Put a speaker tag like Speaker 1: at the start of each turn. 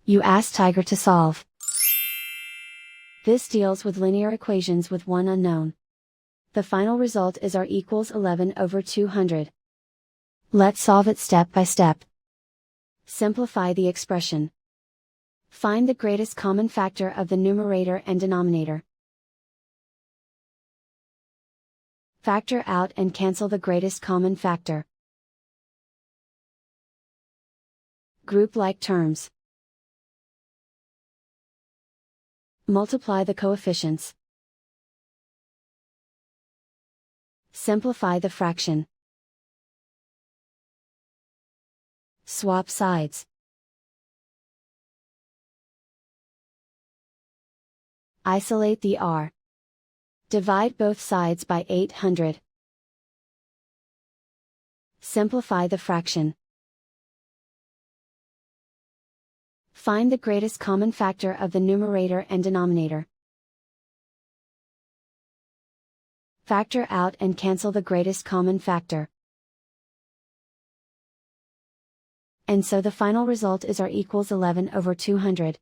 Speaker 1: You ask Tiger to solve. This deals with linear equations with one unknown. The final result is r equals 11 over 200. Let's solve it step by step. Simplify the expression. Find the greatest common factor of the numerator and denominator. Factor out and cancel the greatest common factor. Group like terms. Multiply the coefficients. Simplify the fraction. Swap sides. Isolate the r. Divide both sides by 800. Simplify the fraction. Find the greatest common factor of the numerator and denominator. Factor out and cancel the greatest common factor. And so the final result is r equals 11 over 200.